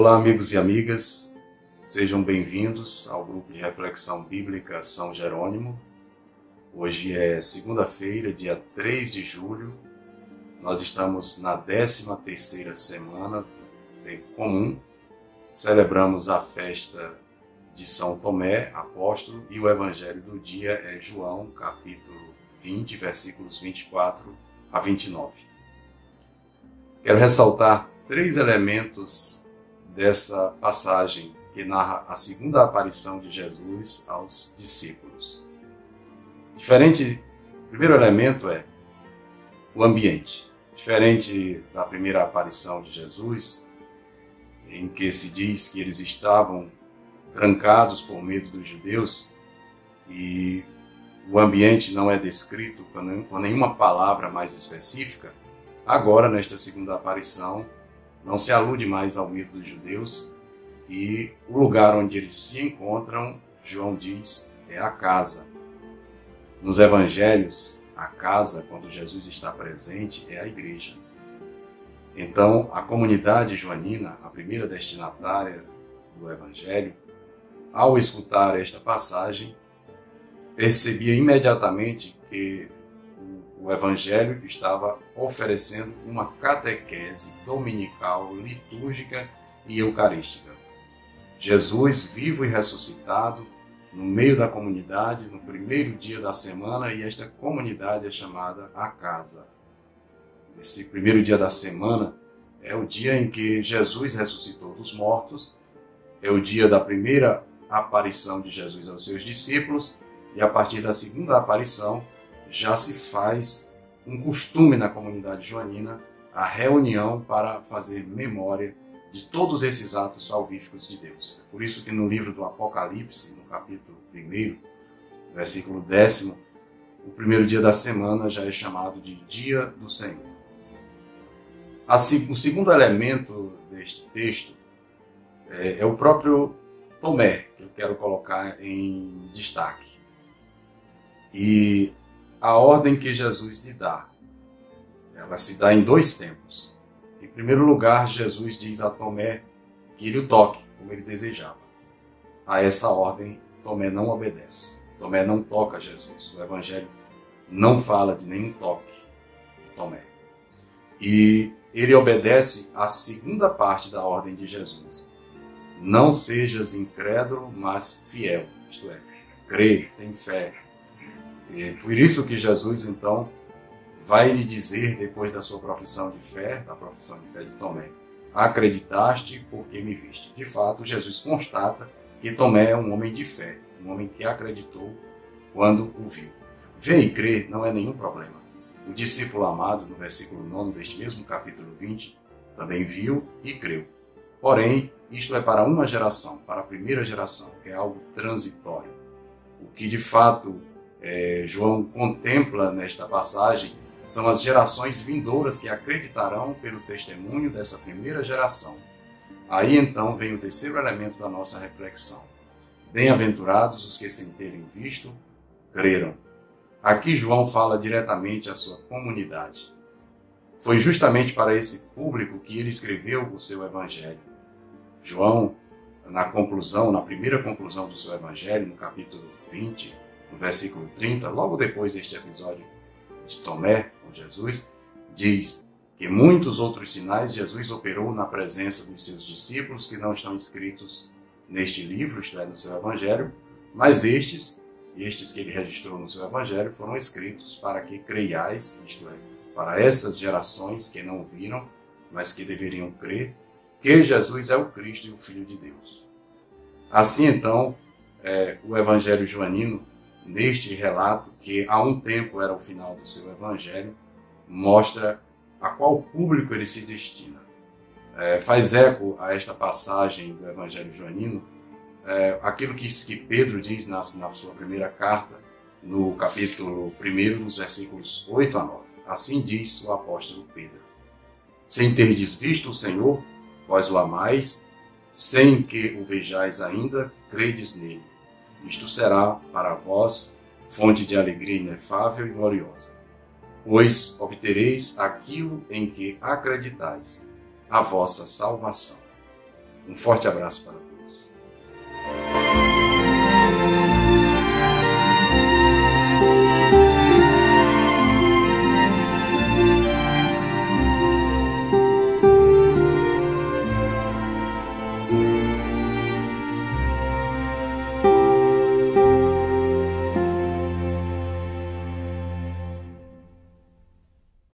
Olá, amigos e amigas, sejam bem-vindos ao grupo de reflexão bíblica São Jerônimo. Hoje é segunda-feira, dia 3 de julho, nós estamos na 13ª semana do tempo comum, celebramos a festa de São Tomé, apóstolo, e o evangelho do dia é João, capítulo 20, versículos 24 a 29. Quero ressaltar 3 elementos dessa passagem que narra a segunda aparição de Jesus aos discípulos. O primeiro elemento é o ambiente. Diferente da primeira aparição de Jesus, em que se diz que eles estavam trancados por medo dos judeus e o ambiente não é descrito com nenhuma palavra mais específica, agora, nesta segunda aparição, não se alude mais ao medo dos judeus e o lugar onde eles se encontram, João diz, é a casa. Nos evangelhos, a casa, quando Jesus está presente, é a igreja. Então, a comunidade joanina, a primeira destinatária do evangelho, ao escutar esta passagem, percebia imediatamente que o evangelho estava oferecendo uma catequese dominical, litúrgica e eucarística. Jesus, vivo e ressuscitado, no meio da comunidade, no primeiro dia da semana, e esta comunidade é chamada a casa. Esse primeiro dia da semana é o dia em que Jesus ressuscitou dos mortos, é o dia da primeira aparição de Jesus aos seus discípulos, e a partir da segunda aparição já se faz um costume na comunidade joanina a reunião para fazer memória de todos esses atos salvíficos de Deus. É por isso que no livro do Apocalipse, no capítulo 1, versículo 10, o primeiro dia da semana já é chamado de Dia do Senhor. O segundo elemento deste texto é o próprio Tomé, que eu quero colocar em destaque. E a ordem que Jesus lhe dá, ela se dá em 2 tempos. Em primeiro lugar, Jesus diz a Tomé que ele o toque, como ele desejava. A essa ordem, Tomé não obedece. Tomé não toca Jesus. O Evangelho não fala de nenhum toque de Tomé. E ele obedece à segunda parte da ordem de Jesus. Não sejas incrédulo, mas fiel. Isto é, crê, tem fé. E por isso que Jesus, então, vai lhe dizer, depois da sua profissão de fé, da profissão de fé de Tomé, acreditaste porque me viste. De fato, Jesus constata que Tomé é um homem de fé, um homem que acreditou quando o viu. Ver e crer não é nenhum problema. O discípulo amado, no versículo 9 deste mesmo capítulo 20, também viu e creu. Porém, isto é para uma geração, para a primeira geração, é algo transitório. O que de fato João contempla nesta passagem são as gerações vindouras que acreditarão pelo testemunho dessa primeira geração. Aí então vem o terceiro elemento da nossa reflexão. Bem-aventurados os que sem terem visto, creram. Aqui João fala diretamente à sua comunidade. Foi justamente para esse público que ele escreveu o seu evangelho. João, na primeira conclusão do seu evangelho, no capítulo 20, no versículo 30, logo depois deste episódio de Tomé com Jesus, diz que muitos outros sinais Jesus operou na presença dos seus discípulos que não estão escritos neste livro, isto é, no seu evangelho, mas estes que ele registrou no seu evangelho foram escritos para que creiais, isto é, para essas gerações que não viram, mas que deveriam crer, que Jesus é o Cristo e o Filho de Deus. Assim, então, o evangelho joanino, neste relato, que há um tempo era o final do seu evangelho, mostra a qual público ele se destina. Faz eco a esta passagem do evangelho joanino, aquilo que Pedro diz na sua primeira carta, no capítulo 1, nos versículos 8 a 9. Assim diz o apóstolo Pedro: sem terdes visto o Senhor, vós o amais, sem que o vejais ainda, credes nele. Isto será para vós fonte de alegria inefável e gloriosa, pois obtereis aquilo em que acreditais, a vossa salvação. Um forte abraço para todos.